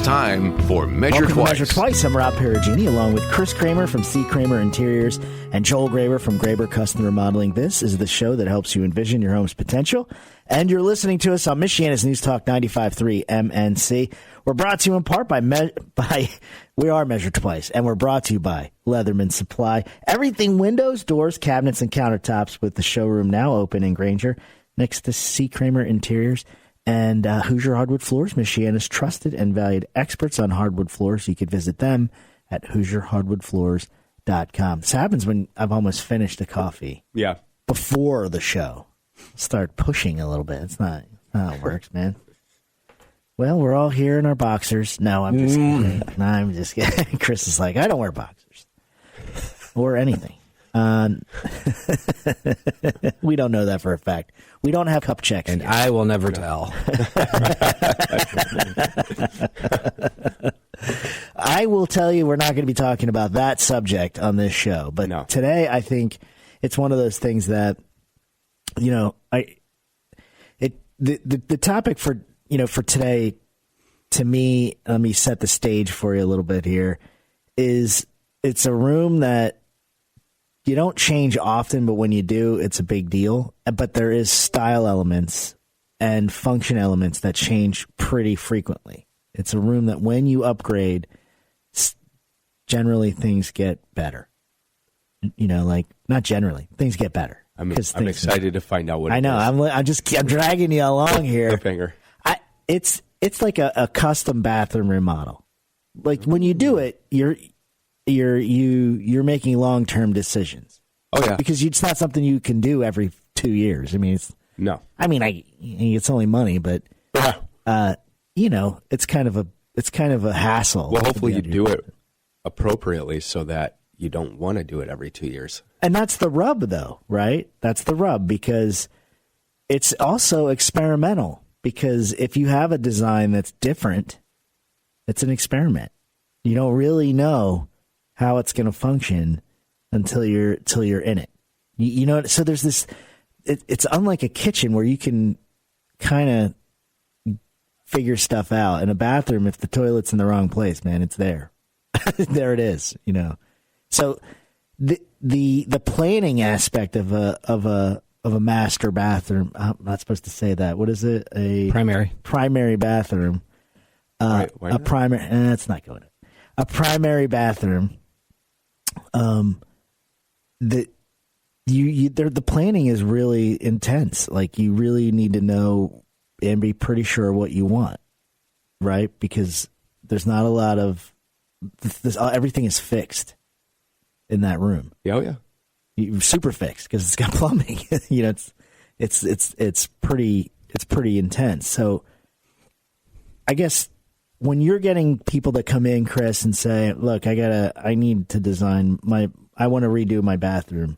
It's time for Measure Welcome Twice. to Measure Twice. I'm Rob Perugini, along with Chris Kramer from C. Kramer Interiors and Joel Graber from Graber Custom Remodeling. This is the show that helps you envision your home's potential. And you're listening to us on Michiana's News Talk 95.3 MNC. We're brought to you in part by we are Measure Twice, and we're brought to you by Leatherman Supply. Everything windows, doors, cabinets, and countertops, with the showroom now open in Granger next to C. Kramer Interiors. And Hoosier Hardwood Floors, Michiana's trusted and valued experts on hardwood floors. You could visit them at HoosierHardwoodFloors.com. This happens when I've almost finished a coffee. Yeah. Before the show. Start pushing a little bit. It's not how it works, man. Well, we're all here in our boxers. No, I'm just kidding. No, I'm just kidding. Chris is like, I don't wear boxers. Or anything. We don't know that for a fact. We don't have cup checks. And I will never tell. I will tell you we're not going to be talking about that subject on this show. But today I think it's one of those things that, you know, the topic for today, to me, let me set the stage for you a little bit here, is it's a room that you don't change often, but when you do, it's a big deal. But there is style elements and function elements that change pretty frequently. It's a room that when you upgrade, generally things get better. You know, like, not generally, things get better. I'm excited to find out what I know. I'm dragging you along here. Finger. It's like a custom bathroom remodel. Like, when you do it, you're making long-term decisions. Oh yeah, because it's not something you can do every 2 years. I mean, it's only money, but it's kind of a hassle. Well, hopefully you do it appropriately so that you don't want to do it every 2 years. And that's the rub, though, right? That's the rub, because it's also experimental. Because if you have a design that's different, it's an experiment. You don't really know how it's going to function until you're in it. You know, so there's this. It's unlike a kitchen where you can kind of figure stuff out. In a bathroom, if the toilet's in the wrong place, man, it's there. There it is. You know, so the planning aspect of a master bathroom. I'm not supposed to say that. What is it? A primary bathroom. A primary. That's not going. A primary bathroom. The planning is really intense. Like, you really need to know and be pretty sure what you want, right? Because there's not a lot of everything is fixed in that room. Oh yeah, super fixed because it's got plumbing. You know, it's pretty intense. So, I guess when you're getting people that come in, Chris, and say, "Look, I need to design I want to redo my bathroom."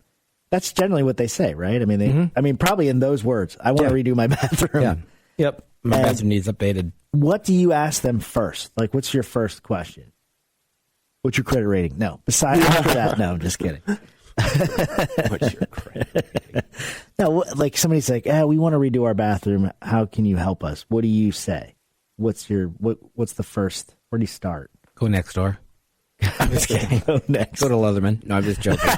That's generally what they say, right? I mean, probably in those words, "I want to redo my bathroom." Yeah. Yep. My bathroom needs updated. What do you ask them first? Like, what's your first question? What's your credit rating? No. Besides that, no, I'm just kidding. What's your credit rating? No, like, somebody's like, we want to redo our bathroom. How can you help us? What do you say? What's the first? Where do you start? Go next door. I'm just kidding. Go next. Go to Leatherman. No, I'm just joking.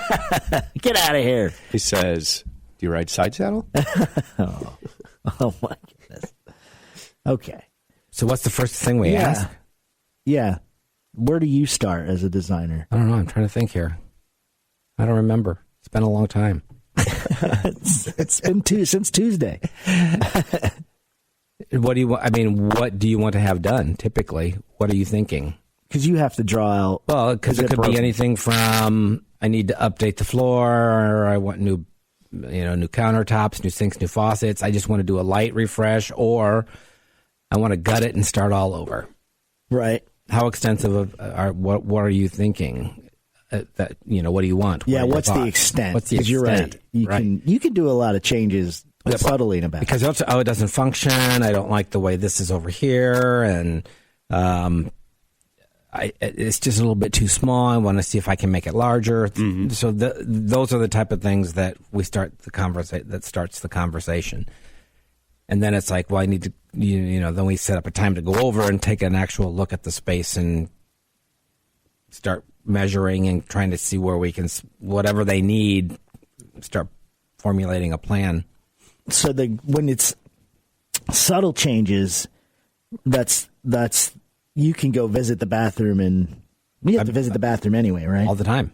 Get out of here. He says, "Do you ride side saddle?" Oh my goodness. Okay. So what's the first thing we ask? Yeah. Where do you start as a designer? I don't know. I'm trying to think here. I don't remember. It's been a long time. It's been since Tuesday. What do you want? I mean, what do you want to have done? Typically, what are you thinking? Because you have to draw out. Well, because it could be anything from I need to update the floor, or I want new countertops, new sinks, new faucets. I just want to do a light refresh, or I want to gut it and start all over. Right. How extensive what are you thinking? What do you want? Yeah. What's the extent? What's the extent? You're right. You can do a lot of changes subtly in a bathroom. Because it doesn't function. I don't like the way this is over here, and it's just a little bit too small. I want to see if I can make it larger. Mm-hmm. So those are the type of things that we start the conversation. That starts the conversation. And then it's like, well, I need to, then we set up a time to go over and take an actual look at the space and start measuring and trying to see where we can, whatever they need, start formulating a plan. So when it's subtle changes, that's you can go visit the bathroom, and you have to visit the bathroom anyway, right? All the time.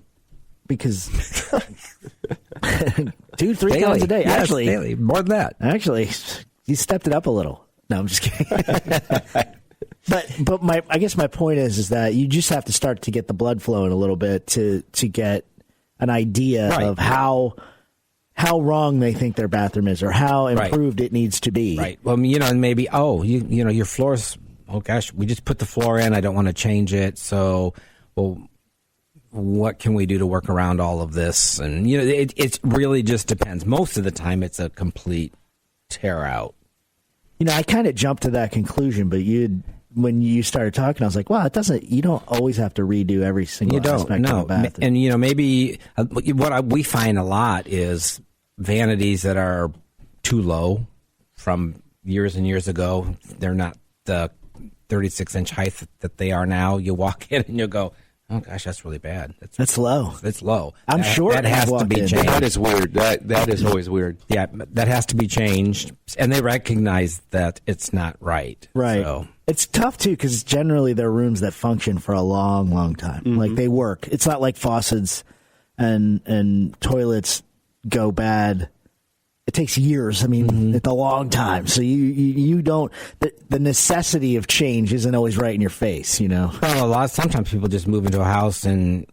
Because 2-3 times a day. Yes, Actually, daily. More than that. Actually, you stepped it up a little. No, I'm just kidding. But I guess my point is that you just have to start to get the blood flowing a little bit to get an idea of how wrong they think their bathroom is, or how improved it needs to be. Right. Well, and maybe, your floor's, oh gosh, we just put the floor in. I don't want to change it. So, well, what can we do to work around all of this? And, it really just depends. Most of the time, it's a complete tear out. I kind of jumped to that conclusion, but when you started talking, I was like, well, you don't always have to redo every single aspect of a bathroom. And, maybe what we find a lot is vanities that are too low from years and years ago. They're not the 36-inch height that they are now. You walk in and you'll go, oh gosh, that's really bad. That's low. It's low. I'm sure that has to be changed. That is weird. That is always weird. Yeah, that has to be changed, and they recognize that it's not right. Right. So. It's tough too, because generally they're rooms that function for a long, long time. Mm-hmm. Like they work. It's not like faucets and toilets go bad. It takes years. I mean, it's a long time. So you don't. The necessity of change isn't always right in your face. Well, sometimes people just move into a house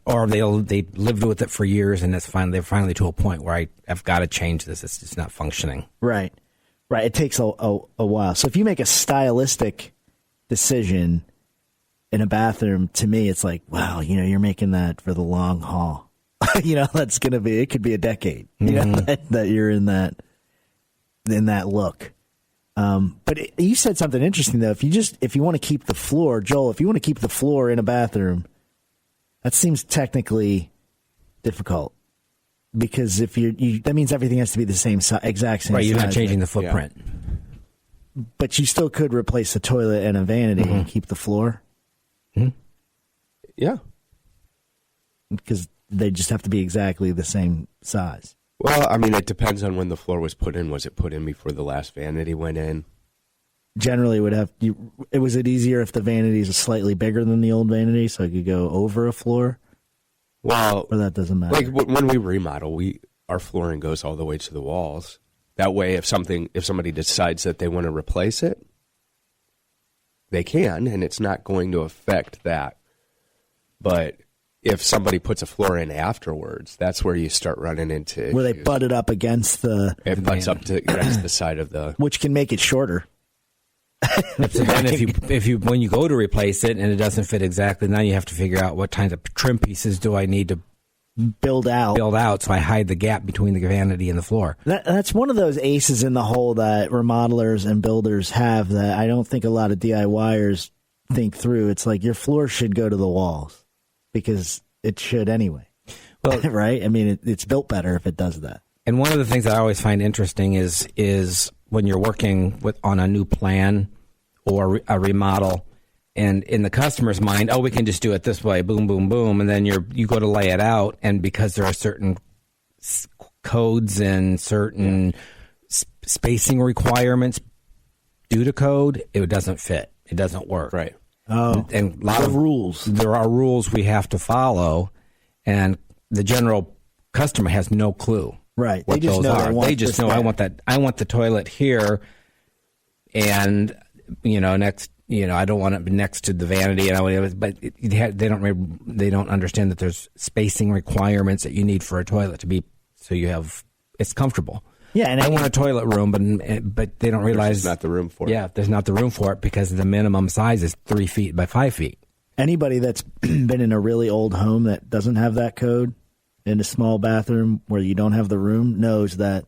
or they lived with it for years, and they're finally to a point where I've got to change this. It's just not functioning. Right. It takes a while. So if you make a stylistic decision in a bathroom, to me, it's like, wow, you're making that for the long haul. That's going to be, it could be a decade, that you're in that look. But you said something interesting though. If you want to keep the floor, Joel, if you want to keep the floor in a bathroom, that seems technically difficult, because if that means everything has to be the same size, exact same size. Right, you're not changing the footprint. Yeah. But you still could replace the toilet and a vanity and keep the floor. Mm-hmm. Yeah. Because they just have to be exactly the same size. Well, I mean, it depends on when the floor was put in. Was it put in before the last vanity went in? Generally, was it easier if the vanities are slightly bigger than the old vanity, so it could go over a floor? Well, or that doesn't matter. Like when we remodel, our flooring goes all the way to the walls. That way, if somebody decides that they want to replace it, they can, and it's not going to affect that. But if somebody puts a floor in afterwards, that's where you start running into issues. Where they butt it up against it butts up against the side of the, which can make it shorter. And when you go to replace it and it doesn't fit exactly, now you have to figure out what kinds of trim pieces do I need to build out so I hide the gap between the vanity and the floor. That's one of those aces in the hole that remodelers and builders have that I don't think a lot of DIYers think through. It's like your floor should go to the walls, because it should anyway. Well, right? I mean, it's built better if it does that. And one of the things that I always find interesting is when you're working on a new plan or a remodel, and in the customer's mind, we can just do it this way, boom, boom, boom, and then you go to lay it out, and because there are certain codes and certain spacing requirements due to code, it doesn't fit. It doesn't work. Right. Oh, and a lot of rules. There are rules we have to follow, and the general customer has no clue. Right. What they just those know. are. They just know. I want that. I want the toilet here, and next. I don't want it next to the vanity, but they don't understand that there's spacing requirements that you need for a toilet to be so it's comfortable. Yeah, and I want a toilet room, but they don't realize there's not the room for it. Yeah, there's not the room for it because the minimum size is 3 feet by 5 feet. Anybody that's been in a really old home that doesn't have that code in a small bathroom where you don't have the room knows that.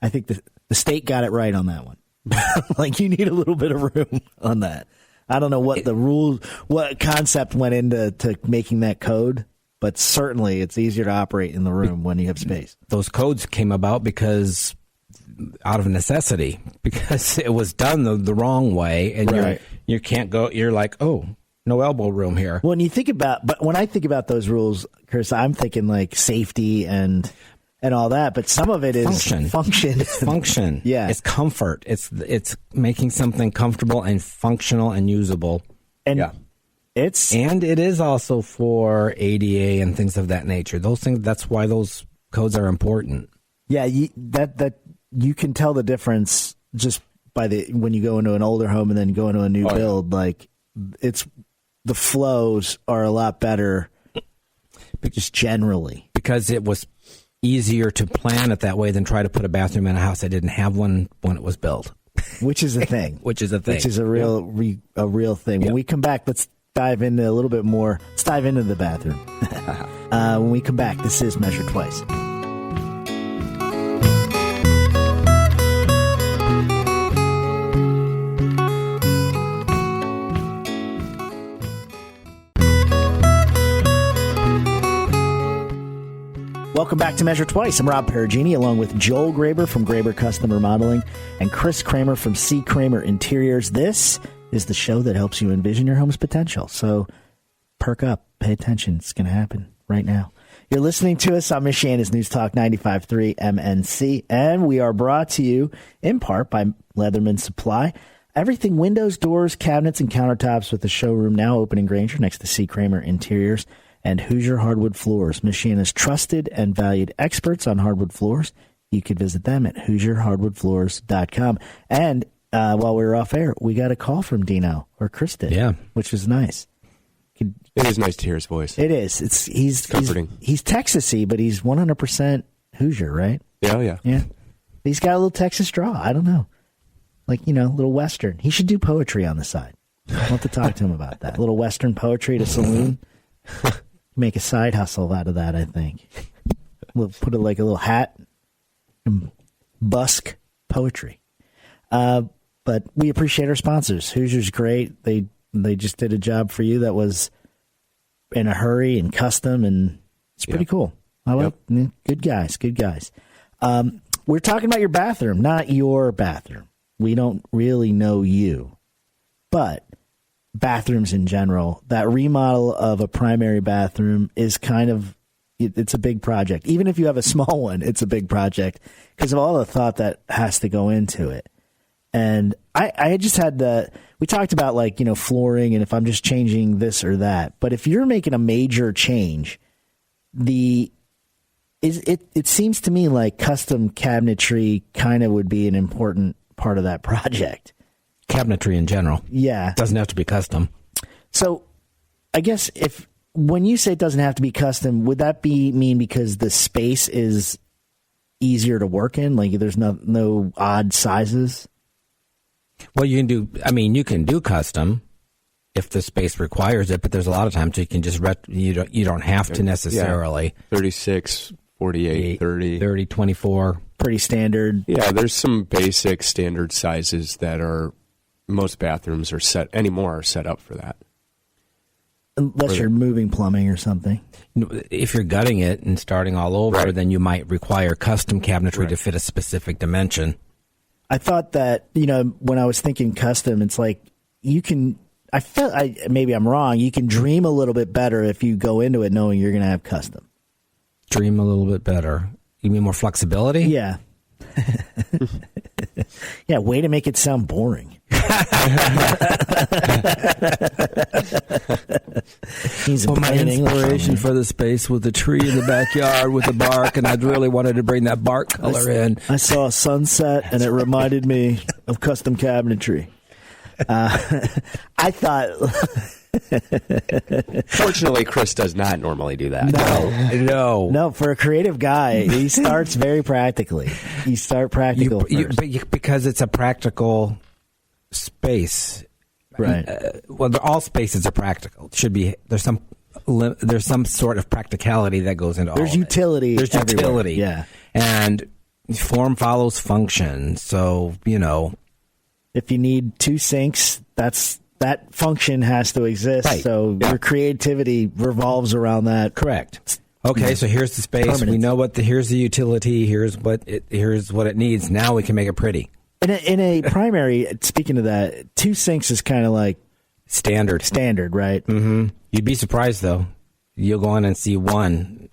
I think the state got it right on that one. Like, you need a little bit of room on that. I don't know what concept went into making that code, but certainly it's easier to operate in the room when you have space. Those codes came about because out of necessity because it was done the wrong way, and Right. you can't go. You're like, oh, no elbow room here. When you think about, but when I think about those rules, Chris, I'm thinking like safety and all that. But some of it is Function. Function. Yeah. It's comfort. It's making something comfortable and functional and usable. and Yeah. it's It is also for ADA and things of that nature. Those things. That's why those codes are important. yeah, that you can tell the difference just by when you go into an older home and then go into a new yeah. build. Like the flows are a lot better, just generally. Because it was easier to plan it that way than try to put a bathroom in a house that didn't have one when it was built. Which is a thing. Which is a thing. Which is a real thing. When we come back, let's dive into a little bit more. Let's dive into the bathroom. When we come back, this is Measure Twice. Welcome back to Measure Twice. I'm Rob Perugini, along with Joel Graber from Graber Custom Remodeling and Chris Kramer from C. Kramer Interiors. This is the show that helps you envision your home's potential. So perk up, pay attention. It's going to happen right now. You're listening to us on Michiana's News Talk 95.3 MNC, and we are brought to you in part by Leatherman Supply. Everything windows, doors, cabinets, and countertops with the showroom now open in Granger next to C. Kramer Interiors and Hoosier Hardwood Floors, Michiana's trusted and valued experts on hardwood floors. You could visit them at HoosierHardwoodFloors.com. And while we were off air, we got a call from Dino, or Chris did, Yeah. which was nice. It is nice to hear his voice. It is. He's comforting. He's Texas-y, but he's 100% Hoosier, right? Yeah, yeah. Yeah. He's got a little Texas draw. I don't know. Like, a little Western. He should do poetry on the side. I'll have to talk to him about that. A little Western poetry at a saloon. Make a side hustle out of that, I think. We'll put it like a little hat and busk poetry. But we appreciate our sponsors. Hoosier's great. They just did a job for you that was in a hurry and custom, and it's pretty cool. I like good guys. We're talking about your bathroom, not your bathroom. We don't really know you, but bathrooms in general, that remodel of a primary bathroom is it's a big project. Even if you have a small one, it's a big project because of all the thought that has to go into it. And I just had we talked about flooring and if I'm just changing this or that. But if you're making a major change, it seems to me like custom cabinetry kind of would be an important part of that project. Cabinetry in general. Yeah. Doesn't have to be custom. So I guess when you say it doesn't have to be custom, would that mean because the space is easier to work in? Like there's no odd sizes? Well, you can do custom if the space requires it, but there's a lot of times you can just you don't have to necessarily. 36, 48, 30, 24. Pretty standard. Yeah, there's some basic standard sizes that most bathrooms are set up for that. Unless you're moving plumbing or something. If you're gutting it and starting all over, then you might require custom cabinetry to fit a specific dimension. I thought that, when I was thinking custom, it's like maybe I'm wrong. You can dream a little bit better if you go into it knowing you're going to have custom. Dream a little bit better. You mean more flexibility? Yeah. Yeah, way to make it sound boring. Well, my inspiration for the space was the tree in the backyard with the bark, and I really wanted to bring that bark color in. I saw a sunset, and it reminded me of custom cabinetry. I thought... Fortunately, Chris does not normally do that. No, for a creative guy, he starts very practically. You start practical first. Because it's a practical space, right? All spaces are practical. It should be. There's some sort of practicality that goes into all. There's utility. There's everywhere. utility, yeah. And form follows function. So if you need two sinks, that function has to exist. Right. So your creativity revolves around that. Correct. Okay, so here's the space. Permanent. We know here's the utility. Here's what it needs. Now we can make it pretty. In a primary, speaking of that, 2 sinks is kind of like Standard, right? Mm-hmm. You'd be surprised though. You'll go in and see one.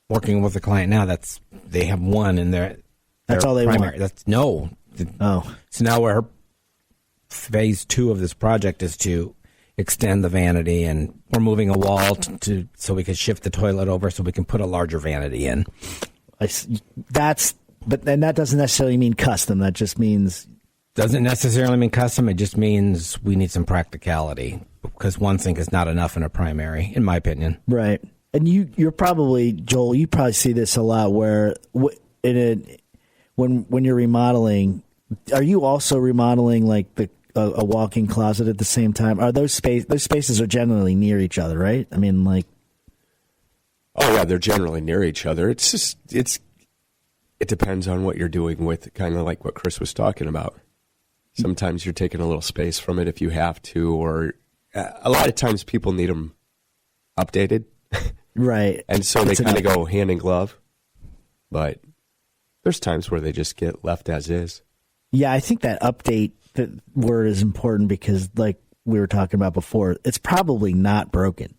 Working with a client now, they have one in their. That's all they primary. want. No. Oh, So now we're phase 2 of this project is to extend the vanity, and we're moving a wall so we can shift the toilet over so we can put a larger vanity in. but then that doesn't necessarily mean custom. That just means Doesn't necessarily mean custom. It just means we need some practicality because 1 sink is not enough in a primary, in my opinion. right. And you're probably, Joel, you probably see this a lot where when you're remodeling, are you also remodeling like a walk-in closet at the same time? Are those spaces are generally near each other, right? I mean, like, Oh yeah, they're generally near each other. It's just it depends on what you're doing with it, kind of like what Chris was talking about. Sometimes you're taking a little space from it if you have to, or a lot of times people need them updated, right? and so they kind of go hand in glove. But there's times where they just get left as is. Yeah, I think that update word is important because, like we were talking about before, it's probably not broken.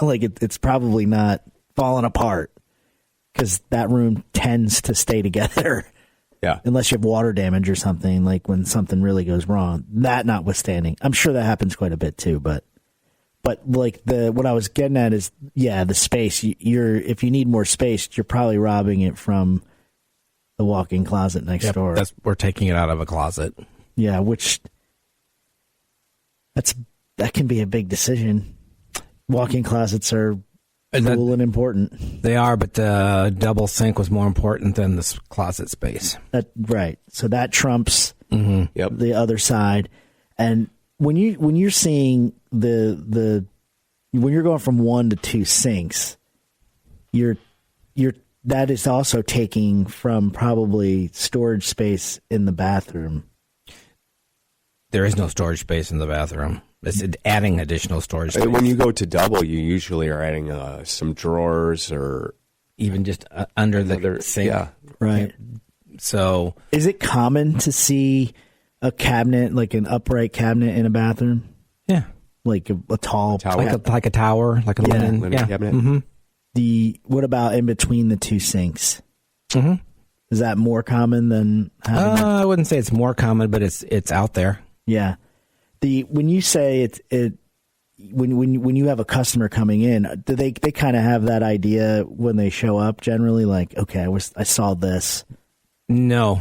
Like it's probably not falling apart because that room tends to stay together. Yeah. Unless you have water damage or something, like when something really goes wrong. That notwithstanding, I'm sure that happens quite a bit too. But like what I was getting at is, yeah, the space. If you need more space, you're probably robbing it from the walk-in closet next door. We're taking it out of a closet. Yeah, which that can be a big decision. Walk-in closets are cool and important. They are, but the double sink was more important than this closet space. Right. So that trumps Yep. the other side. And when you're seeing when you're going from 1 to 2 sinks, that is also taking from probably storage space in the bathroom. There is no storage space in the bathroom. It's adding additional storage space. And when you go to double, you usually are adding some drawers or even just under the sink. Yeah. Right. So Is it common to see a cabinet, like an upright cabinet in a bathroom? yeah, Like a tall Tower. like a tower, like a linen. linen Yeah. cabinet. Mm-hmm. What about in between the 2 sinks? Mm-hmm. Is that more common than having I wouldn't say it's more common, but it's out there. Yeah. When you say when you have a customer coming in, do they kind of have that idea when they show up generally, like, okay, I saw this. No,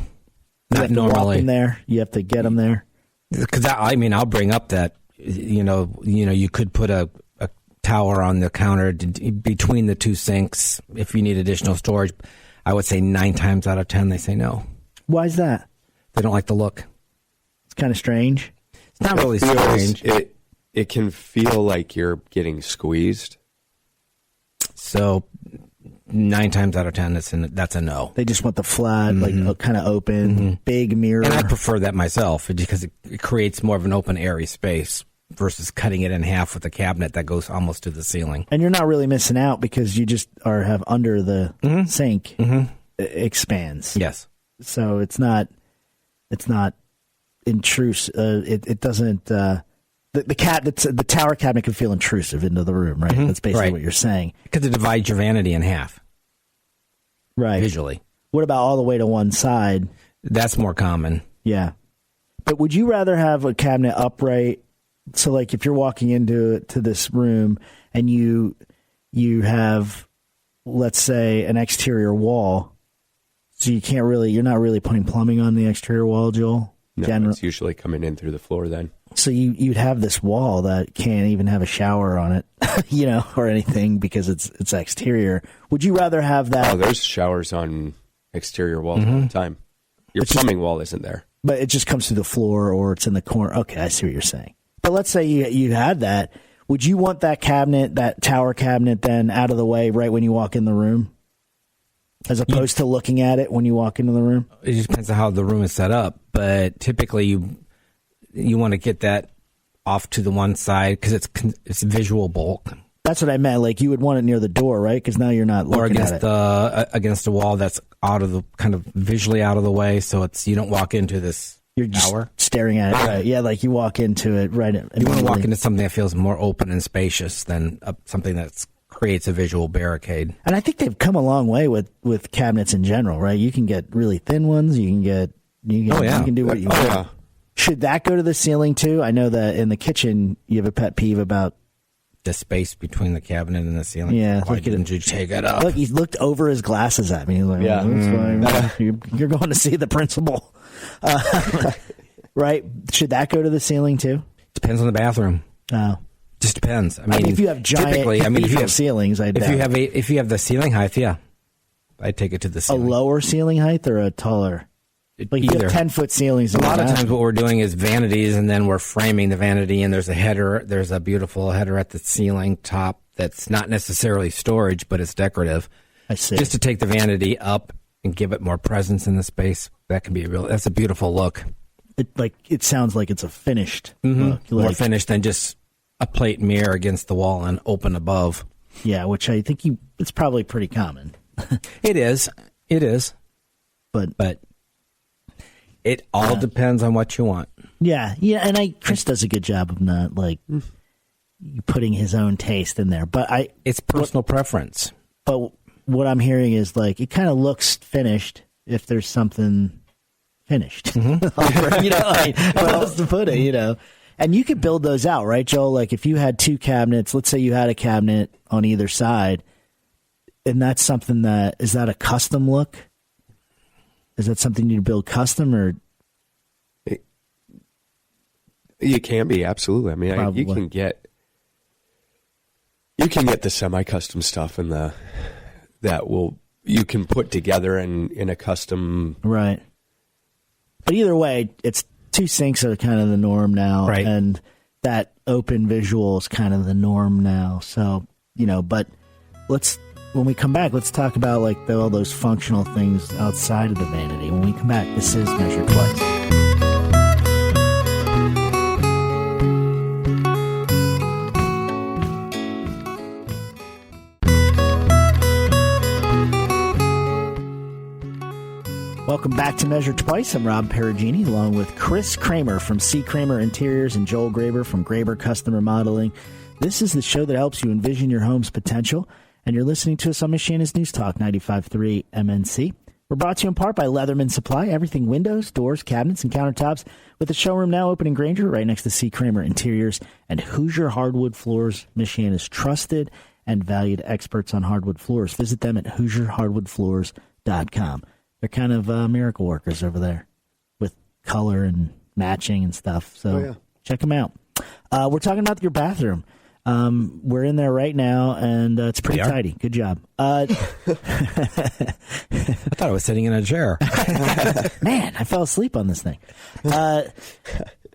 You not have to walk normally. them there. You have to get them there. Because I'll bring up that you could put a tower on the counter between the 2 sinks if you need additional storage. I would say 9 times out of 10 they say no. Why is that? They don't like the look. It's kind of strange. It's not really strange. It can feel like you're getting squeezed. So 9 times out of 10 that's a no. They just want the flat, like kind of open, big mirror. And I prefer that myself because it creates more of an open, airy space versus cutting it in half with a cabinet that goes almost to the ceiling. And you're not really missing out because you just have under the sink expands. Yes. So it's not intrusive. It doesn't. The tower cabinet can feel intrusive into the room, right? That's basically what you're saying, Because it divides your vanity in half right? visually. What about all the way to one side? That's more common. Yeah, but would you rather have a cabinet upright? So, like, if you're walking into this room and you have, let's say, an exterior wall, so you're not really putting plumbing on the exterior wall, Joel. No, it's usually coming in through the floor then. So you'd have this wall that can't even have a shower on it, or anything because it's exterior. Would you rather have that? Oh, there's showers on exterior walls all the time. Your plumbing wall isn't there. But it just comes through the floor or it's in the corner. Okay, I see what you're saying. But let's say you had that. Would you want that cabinet, that tower cabinet, then out of the way right when you walk in the room? As opposed to looking at it when you walk into the room? It just depends on how the room is set up. But typically you want to get that off to the one side because it's visual bulk. That's what I meant. Like you would want it near the door, right? Because now you're not looking or at it. against a wall that's out of the kind of visually out of the way, so you don't walk into this You're just tower. staring at it, right? Yeah, like you walk into it, right? You want to walk into something that feels more open and spacious than something that creates a visual barricade. And I think they've come a long way with cabinets in general, right? You can get really thin ones. You can you can do what you want. Yeah. Should that go to the ceiling too? I know that in the kitchen you have a pet peeve about. The space between the cabinet and the ceiling. Yeah, Why look at didn't you take it up? Look, he looked over his glasses at me. He's like, Yeah. that's fine. You're going to see the principal. Right? Should that go to the ceiling too? Depends on the bathroom. Oh. Just depends. I mean, if you have giant typically, if you have ceilings, I'd if doubt. you have the ceiling height, yeah, I'd take it to the A ceiling. lower ceiling height or a taller? Like you Either. have 10-foot ceilings. A lot of times what we're doing is vanities, and then we're framing the vanity, and there's a header. There's a beautiful header at the ceiling top that's not necessarily storage, but it's decorative. I see. Just to take the vanity up and give it more presence in the space. That can be that's a beautiful look. It sounds like it's a finished look. More Like, finished than just a plate mirror against the wall and open above. yeah, which I think it's probably pretty common. It is. But it all depends on what you want. Yeah, and Chris does a good job of not putting his own taste in there. But It's personal preference. But what I'm hearing is it kind of looks finished if there's something finished. How else to put it, And you could build those out, right, Joel? Like if you had two cabinets, let's say you had a cabinet on either side, and that's something is that a custom look? Is that something you build custom or? You can be, absolutely. I mean, you can get the semi-custom stuff you can put together in a custom. Right. But either way, it's two sinks are kind of the norm now. Right. And that open visual is kind of the norm now. So, but when we come back, let's talk about all those functional things outside of the vanity. When we come back, this is Measure Twice. Welcome back to Measure Twice. I'm Rob Perugini, along with Chris Kramer from C. Kramer Interiors and Joel Graber from Graber Custom Remodeling. This is the show that helps you envision your home's potential, and you're listening to us on Michiana's News Talk 95.3 MNC. We're brought to you in part by Leatherman Supply, everything windows, doors, cabinets, and countertops, with the showroom now open in Granger, right next to C. Kramer Interiors and Hoosier Hardwood Floors, Michiana's trusted and valued experts on hardwood floors. Visit them at HoosierHardwoodFloors.com. They're kind of miracle workers over there with color and matching and stuff. So check them out. We're talking about your bathroom. We're in there right now, and it's pretty tidy. Good job. I thought I was sitting in a chair. Man, I fell asleep on this thing.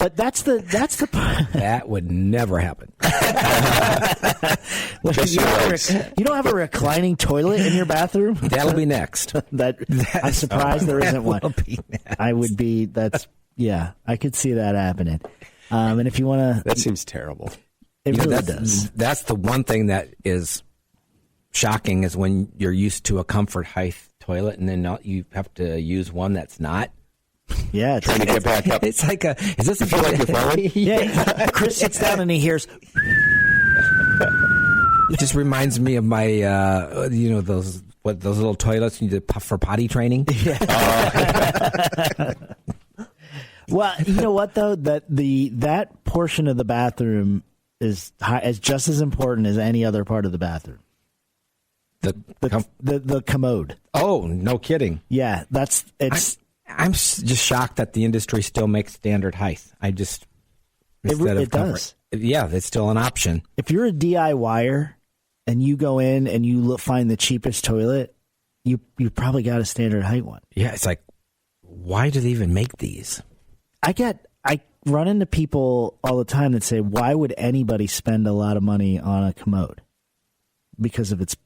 But that's the That would never happen. You don't have a reclining toilet in your bathroom? That'll be next. I'm surprised there isn't one. Will be next. I would be. I could see that happening. And if you want to, That seems terrible. it You know, really does. That's the one thing that is shocking is when you're used to a comfort height toilet and then you have to use one that's not. Yeah, Trying to get back up. It's like is this a feel like you're falling? yeah. Chris sits down and he hears. It just reminds me of my, those little toilets you need for potty training. Well, you know what though, that portion of the bathroom is just as important as any other part of the bathroom. The commode. Oh, no kidding! Yeah, I'm just shocked that the industry still makes standard height. It does. Yeah, it's still an option. If you're a DIYer and you go in and you find the cheapest toilet, you probably got a standard height one. Yeah, it's like, why do they even make these? I run into people all the time that say, why would anybody spend a lot of money on a commode? Because of its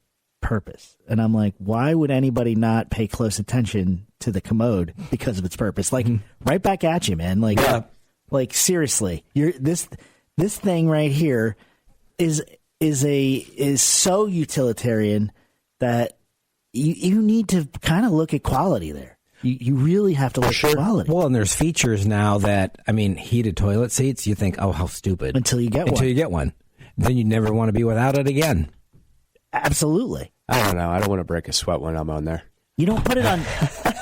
purpose. And I'm like, why would anybody not pay close attention to the commode because of its purpose? Like, right back at you, man. Like seriously, this thing right here is is so utilitarian that you need to kind of look at quality there. You really have to look at quality. Well, and there's features now that, I mean, heated toilet seats, you think, oh, how stupid. Until you get one. Until you get one. Then you never want to be without it again. Absolutely. I don't know. I don't want to break a sweat when I'm on there. You don't put it on.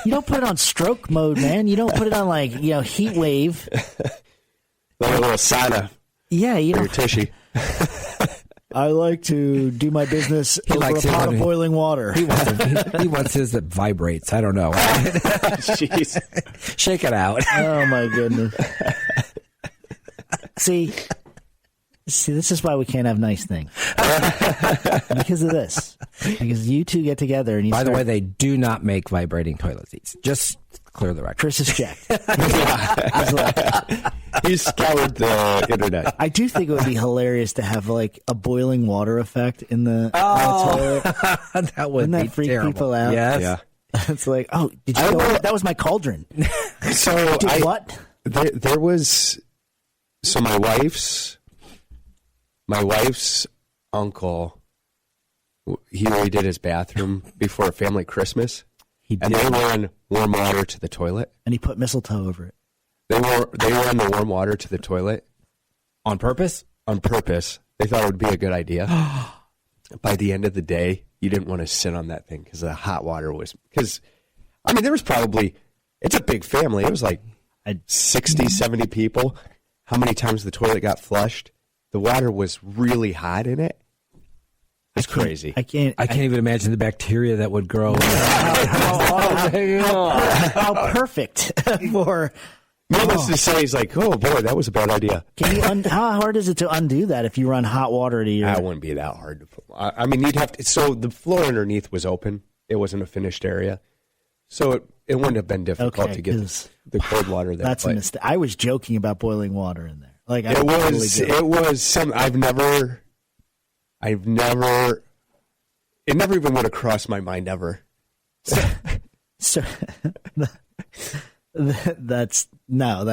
You don't put it on stroke mode, man. You don't put it on like heat wave. Like a little sauna. Yeah, you For know. your tushy. I like to do my business over a pot of boiling water. He wants his that vibrates. I don't know. Jeez. Shake it out. Oh my goodness. See, this is why we can't have nice things. Because of this. Because you two get together and you By the way, they do not make vibrating toilet seats. Just clear the record. Chris is checked. He scoured the internet. I do think it would be hilarious to have like a boiling water effect in the toilet. That would Wouldn't that be freak terrible. people out? Yes. Yeah. It's like, oh, did you know that was my cauldron? So What? There was my wife's uncle. He redid his bathroom before a family Christmas, and they ran warm water to the toilet. And he put mistletoe over it. They ran the warm water to the toilet On purpose? on purpose. They thought it would be a good idea. By the end of the day, you didn't want to sit on that thing because the hot water was. Because, I mean, there was probably, it's a big family. It was like 60, 70 people. How many times the toilet got flushed? The water was really hot in it. It's crazy. I can't even imagine the bacteria that would grow. how perfect for. Needless to say, he's like, oh boy, that was a bad idea. Can you how hard is it to undo that if you run hot water to your? That wouldn't be that hard to put. I mean, you'd have to. So the floor underneath was open. It wasn't a finished area, so it wouldn't have been difficult to get the cold water there. That's a mistake. I was joking about boiling water in there. Like it was some. It never even would have crossed my mind ever. So that's not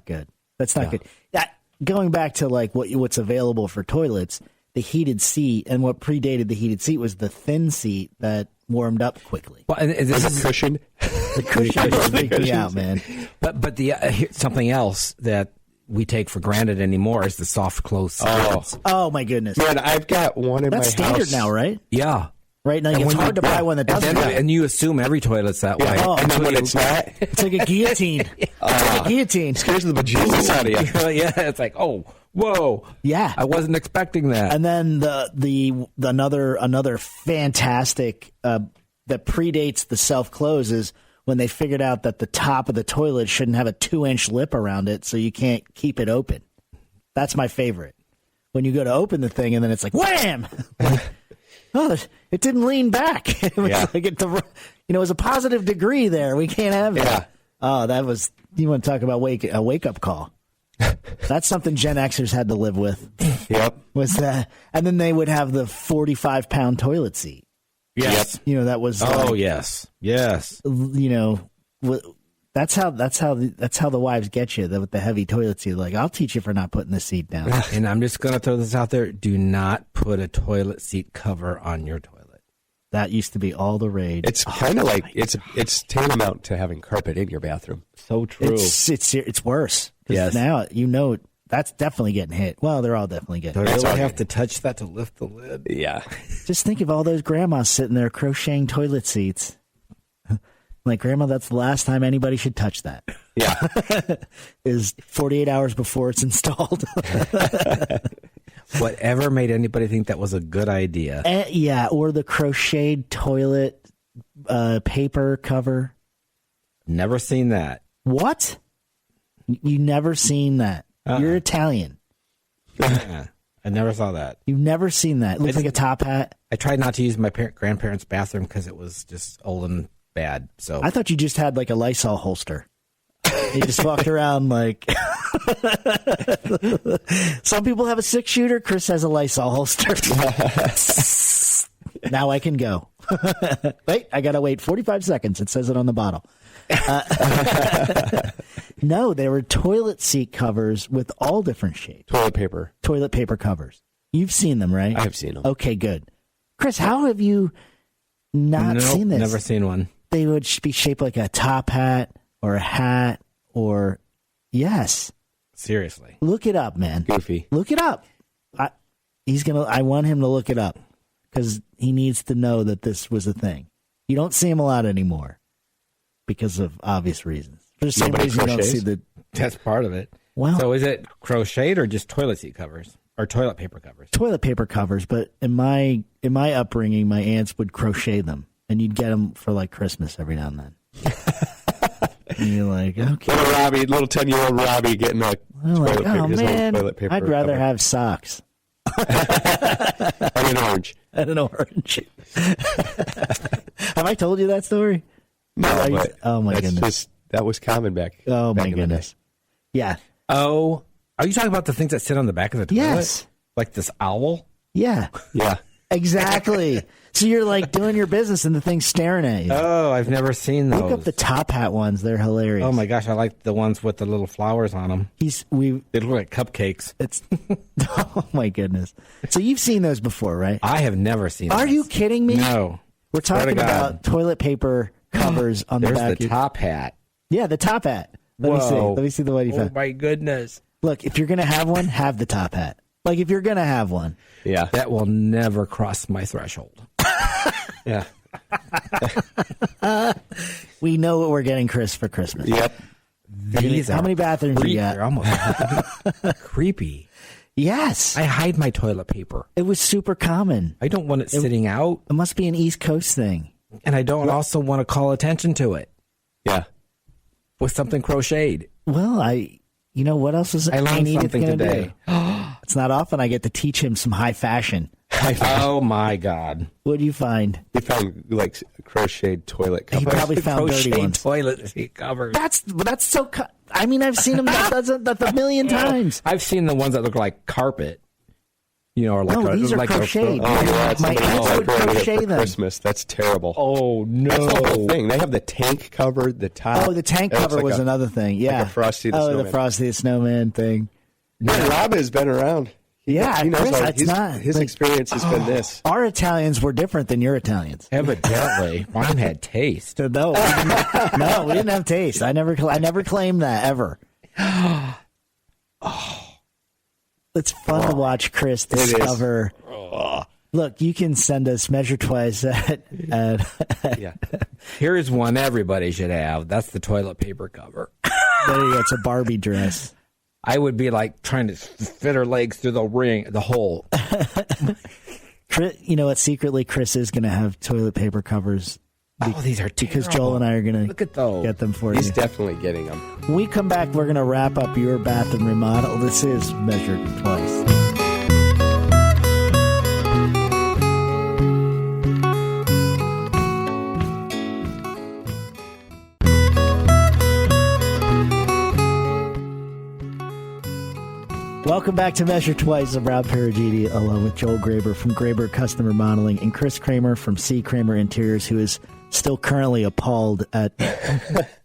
good. That's not good. Going back to like what's available for toilets, the heated seat, and what predated the heated seat was the thin seat that warmed up quickly. Well, and this is a cushion. The cushion is freaking me out, man. But the something else that we take for granted anymore is the soft close skirts. Oh my goodness, man! I've got one in That's my house. standard now, right? Yeah. Right now, it's hard to buy one that doesn't. And you assume every toilet's that way. Oh, And then when it's not, it's like a guillotine. It's like a guillotine. scares the bejesus out of you. Yeah, it's like, oh, whoa. Yeah. I wasn't expecting that. And then the another fantastic that predates the self-close is when they figured out that the top of the toilet shouldn't have a 2-inch lip around it, so you can't keep it open. That's my favorite. When you go to open the thing and then it's like, wham! Oh, it didn't lean back. It was like it was a positive degree there. We can't have it. Yeah. Oh, you want to talk about a wake-up call. That's something Gen Xers had to live with. Yep. Was that, and then they would have the 45-pound toilet seat. Yes. That was. Oh, yes. Yes. That's how the wives get you with the heavy toilet seat. Like, I'll teach you for not putting the seat down. And I'm just going to throw this out there. Do not put a toilet seat cover on your toilet. That used to be all the rage. It's kind of like it's tantamount to having carpet in your bathroom. So true. It's worse. Yes. Now that's definitely getting hit. Well, they're all definitely getting Do I hit. really have to touch that to lift the lid? Yeah. Just think of all those grandmas sitting there crocheting toilet seats. Like, Grandma, that's the last time anybody should touch that. Yeah. Is 48 hours before it's installed. Whatever made anybody think that was a good idea? Or the crocheted toilet paper cover. Never seen that. What? You never seen that? You're Italian. I never saw that. You've never seen that. It looks like a top hat. I tried not to use my grandparents' bathroom because it was just old and bad. So I thought you just had like a Lysol holster. You just walked around like. Some people have a 6-shooter. Chris has a Lysol holster. Now I can go. Wait, I gotta wait 45 seconds. It says it on the bottle. No, they were toilet seat covers with all different shapes. Toilet paper covers. You've seen them, right? I have seen them. Okay, good. Chris, how have you not seen this? Never seen one. They would be shaped like a top hat or a hat or yes. Seriously. Look it up, man. Goofy. Look it up. I want him to look it up because he needs to know that this was a thing. You don't see him a lot anymore because of obvious reasons. For the same Nobody reason you don't crochets? see the. That's part of it. Well, So is it crocheted or just toilet seat covers or toilet paper covers? toilet paper covers, but in my upbringing, my aunts would crochet them, and you'd get them for like Christmas every now and then. And you're like, okay. Little 10-year-old Robbie getting a I'm like, his own man, toilet paper. I'd rather cover. have socks And an orange. and an orange. Have I told you that story? No, but Oh my that's goodness. just that was common back. Oh back my in the goodness. Yeah. Oh, are you talking about the things that sit on the back of the toilet? Yes. Like this owl? Yeah. day. Yeah. Exactly. So you're like doing your business and the thing's staring at you. Oh, I've never seen those. Look up the top hat ones. They're hilarious. Oh my gosh, I like the ones with the little flowers on them. They look like cupcakes. It's oh my goodness. So you've seen those before, right? I have never seen Are this. you kidding me? No. We're Swear to talking God. about toilet paper covers on the There's back. the top hat. Yeah, the top hat. Let me see. Whoa. Let me see the one you Oh found. my goodness. Look, if you're gonna have one, have the top hat. Like if you're gonna have one. Yeah. That will never cross my threshold. Yeah. We know what we're getting Chris for Christmas. Yep. These How are many bathrooms you They're got? almost creepy. Yes. I hide my toilet paper. It was super common. I don't want it sitting out, It must be an East Coast thing. and I don't also want to call attention to it Yeah. with something crocheted. Well, you know what else is I learned Edith something gonna today. do? It's not often I get to teach him some high fashion. Oh my God! What do you find? He found like crocheted toilet He covers. probably found dirty Crocheted ones. toilet seat covers. That's so. I mean, I've seen him that a million times. I've seen the ones that look like carpet. You know, or like No, these are like crocheted. Oh yeah, My somebody aunts would decorated it crochet for them. Christmas. That's terrible. Oh That's the whole no! thing. They have the tank covered, the top. Oh, the tank It looks cover like was a- another thing. Yeah, a Frosty the the Snowman. Frosty the Snowman thing. Yeah, Rob has been around. Yeah, he knows. Chris, all- that's his not his like- experience has been this. Our Italians were different than your Italians. Evidently, mine had taste. So no, no, we didn't have taste. I never claimed that ever. It's fun to watch Chris is. discover. Look, you can send us Measure Twice at Yeah. Here's one everybody should have. That's the toilet paper cover. there you go. It's a Barbie dress. I would be like trying to fit her legs through the hole. Chris, you know what? Secretly, Chris is going to have toilet paper covers Oh, these are because terrible. Joel and I are going Look at those. to get them for He's you. definitely getting them. When we come back, we're going to wrap up your bathroom remodel. This is Measured Twice. Welcome back to Measure Twice. I'm Rob Perugini, along with Joel Graber from Graber Custom Remodeling and Chris Kramer from C. Kramer Interiors, who is still currently appalled at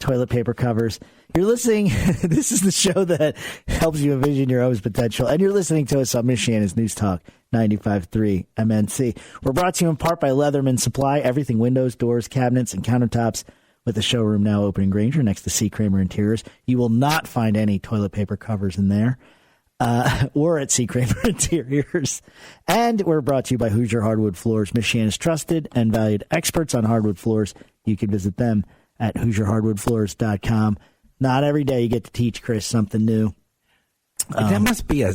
toilet paper covers. You're listening. This is the show that helps you envision your home's potential, and you're listening to us on Michiana's News Talk 95.3 MNC. We're brought to you in part by Leatherman Supply, everything windows, doors, cabinets, and countertops. With the showroom now open in Granger next to C. Kramer Interiors, you will not find any toilet paper covers in there. Or at C. Kramer Interiors. And we're brought to you by Hoosier Hardwood Floors, Michiana's trusted and valued experts on hardwood floors. You can visit them at HoosierHardwoodFloors.com. Not every day you get to teach Chris something new. That must be a.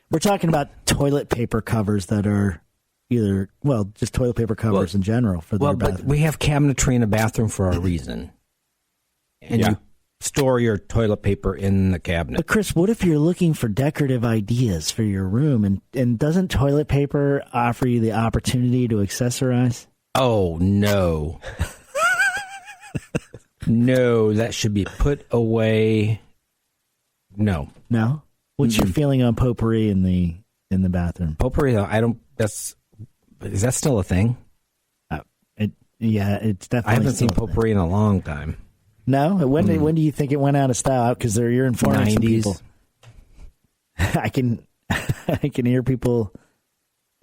We're talking about toilet paper covers that are either, well, just toilet paper covers in general for the Well, but bathroom. we have cabinetry in a bathroom for a reason. And Yeah. you store your toilet paper in the cabinet. But Chris, what if you're looking for decorative ideas for your room and doesn't toilet paper offer you the opportunity to accessorize? Oh, no. No, that should be put away. No. No? What's your feeling on potpourri in the bathroom? Potpourri, I don't. Is that still a thing? It's definitely. I haven't seen still a thing. potpourri in a long time. No? When do you think it went out of style? Because you're informing some 90s. people. I can hear people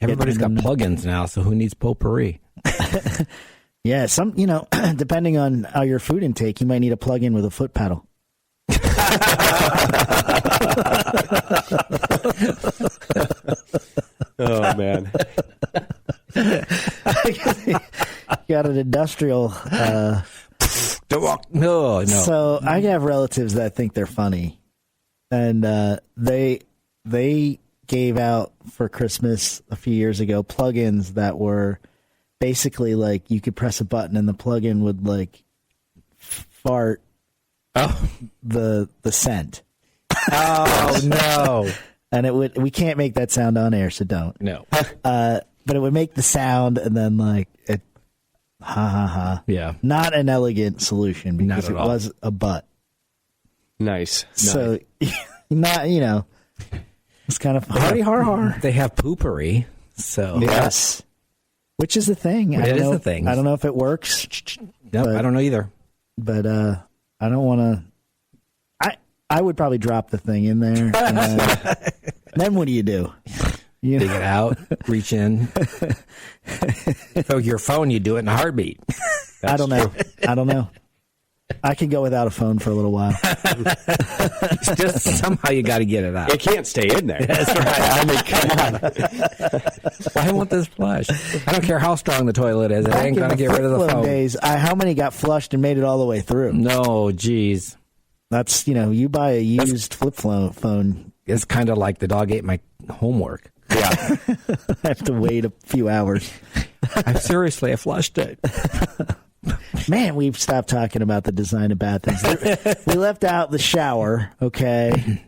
Everybody's got plugins now, so who needs potpourri? Yeah, depending on how your food intake, you might need a plug-in with a foot pedal. Oh man. Got an industrial. No. So I have relatives that think they're funny, and they gave out for Christmas a few years ago plugins that were basically like you could press a button and the plugin would like fart the scent. Oh no. And we can't make that sound on air, so don't. No. But it would make the sound and then like it, ha ha ha. Yeah. Not an elegant solution because it all. was a butt. Nice. So not, it's kind of Hardy har har. They have poopery, so yes. Which is the thing. It is the thing. I don't know if it works. Nope, I don't know either. But I don't want to. I would probably drop the thing in there. And then what do you do? Dig it out, reach in. So your phone, you do it in a heartbeat. I don't know. I don't know. I could go without a phone for a little while. It's just somehow you got to get it out. It can't stay in there. That's right. I mean, come on. Why won't this flush? I don't care how strong the toilet is. It ain't going to get rid of the phone. Days, how many got flushed and made it all the way through? No, geez. That's, you buy a used flip phone. It's kind of like the dog ate my homework. Yeah. I have to wait a few hours. I flushed it. Man, we've stopped talking about the design of bathrooms. We left out the shower, okay?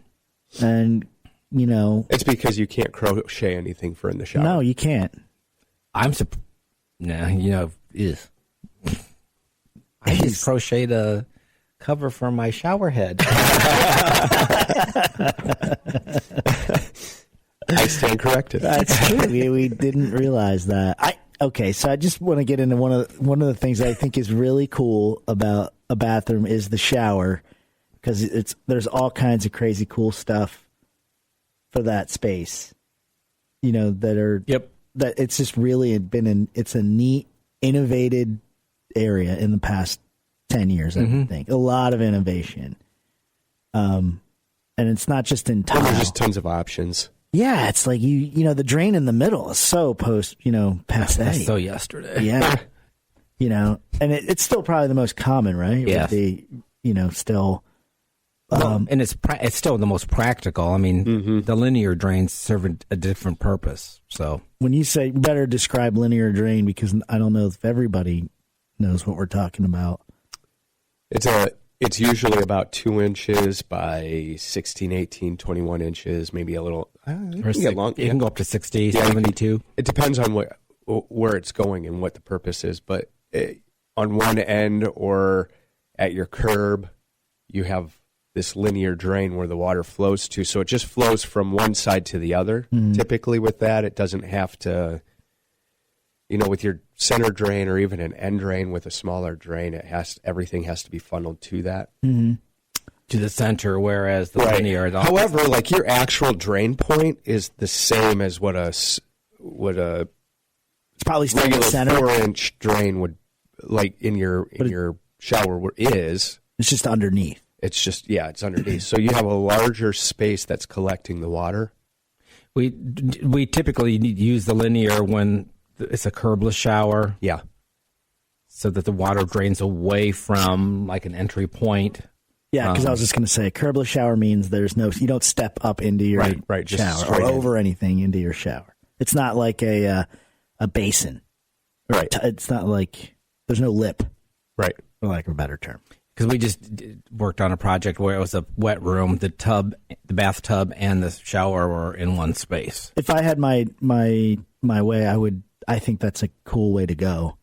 And, It's because you can't crochet anything for in the shower. No, you can't. I just crocheted a cover for my shower head. I stand corrected. That's true. We didn't realize that. Okay, so I just want to get into one of the things I think is really cool about a bathroom is the shower, because there's all kinds of crazy cool stuff for that space. That it's just really it's a neat, innovated area in the past 10 years. I think a lot of innovation. And it's not just in tile. There's just tons of options. Yeah, it's like the drain in the middle is so passe. That's so yesterday. Yeah. And it's still probably the most common, right? Yeah. Still. And it's still the most practical. I mean, the linear drains serve a different purpose. So when you say better describe linear drain, because I don't know if everybody knows what we're talking about. It's usually about 2 inches by 16, 18, 21 inches, maybe a little. It can go up to 60, 72. It depends on where it's going and what the purpose is. But on one end or at your curb, you have this linear drain where the water flows to. So it just flows from one side to the other. Typically with that, it doesn't have to, with your center drain or even an end drain with a smaller drain, everything has to be funneled to that. To the center, whereas the linear. However, like your actual drain point is the same as what a it's probably still regular the center. 4-inch drain would, like in your shower is. It's just underneath. It's just it's underneath. So you have a larger space that's collecting the water. We typically use the linear when it's a curbless shower. Yeah. So that the water drains away from like an entry point. Yeah, because I was just going to say, curbless shower means you don't step up into your just shower or over anything into your shower. It's not like a basin. Right. It's not like there's no lip. Right. For lack of a better term. Because we just worked on a project where it was a wet room, the bathtub, and the shower were in one space. If I had my way, I think that's a cool way to go.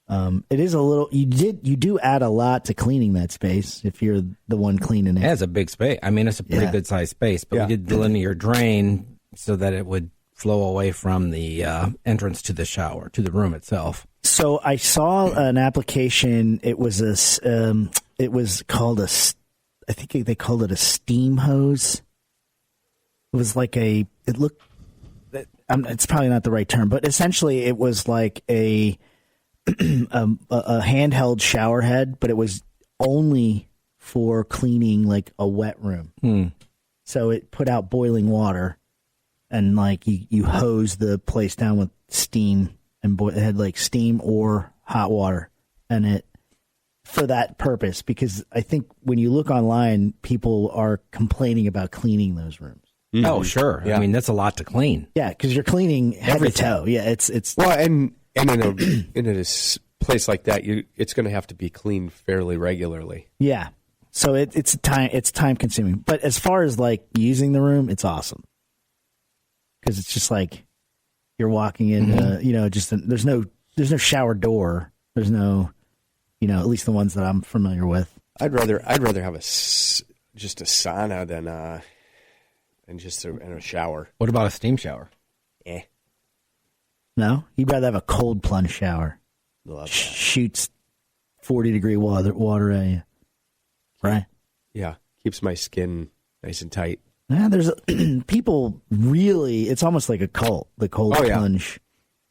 It is a little. You do add a lot to cleaning that space if you're the one cleaning it. It has a big space. I mean, it's a pretty good sized space, but we did the linear drain so that it would flow away from the entrance to the shower, to the room itself. So I saw an application. It was called I think they called it a steam hose. It was like it looked it's probably not the right term, but essentially it was like a handheld shower head, but it was only for cleaning like a wet room. So it put out boiling water, and like you hose the place down with steam, and it had like steam or hot water, and it for that purpose, because I think when you look online, people are complaining about cleaning those rooms. Oh, sure. Yeah. I mean, that's a lot to clean. Yeah, because you're cleaning head to toe. Yeah, it's Well, and in a place like that, it's going to have to be cleaned fairly regularly. yeah. So it's time consuming. But as far as like using the room, it's awesome because it's just like you're walking in. There's no shower door. There's no, at least the ones that I'm familiar with. I'd rather have just a sauna than just a shower. What about a steam shower? No, you'd rather have a cold plunge shower. Love that. Shoots 40-degree water at you. Right. Yeah, keeps my skin nice and tight. Yeah, there's people really. It's almost like a cult. The cold plunge.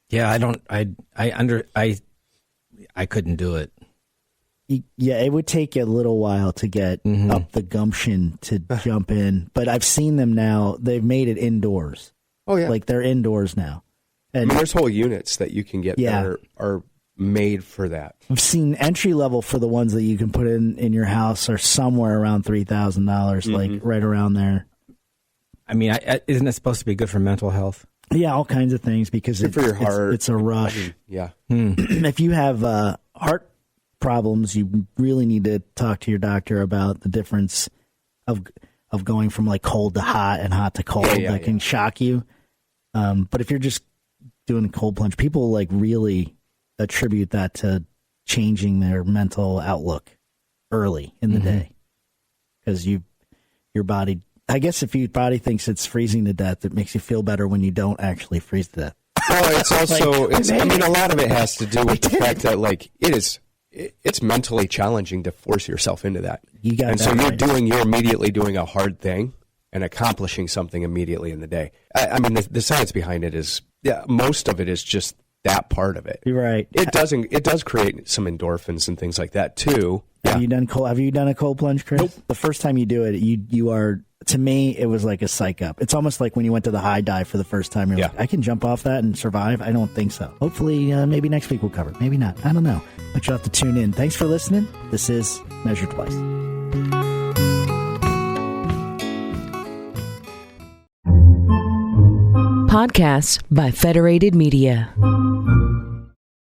Yeah, I couldn't do it. Yeah, it would take you a little while to get up the gumption to jump in. But I've seen them now. They've made it indoors. Oh yeah, Like they're indoors now. And there's whole units that you can get that are made for that. I've seen entry level for the ones that you can put in your house are somewhere around $3,000, like right around there. I mean, isn't it supposed to be good for mental health? Yeah, all kinds of things because Good for your heart. It's a rush. Yeah. If you have heart problems, you really need to talk to your doctor about the difference of going from like cold to hot and hot to cold. That can shock you. But if you're just doing a cold plunge, people like really attribute that to changing their mental outlook early in the day because your body. I guess if your body thinks it's freezing to death, it makes you feel better when you don't actually freeze to death. Well, it's also, a lot of it has to do with the fact that, like, it's mentally challenging to force yourself into that. You're immediately doing a hard thing and accomplishing something immediately in the day. I mean, the science behind it is, most of it is just that part of it. You're right. It does create some endorphins and things like that too. Have you done a cold plunge, Chris? Nope. The first time you do it, you are. To me, it was like a psych up. It's almost like when you went to the high dive for the first time. You're like, I can jump off that and survive? I don't think so. Hopefully, maybe next week we'll cover it. Maybe not. I don't know. But you'll have to tune in. Thanks for listening. This is Measure Twice. Podcasts by Federated Media.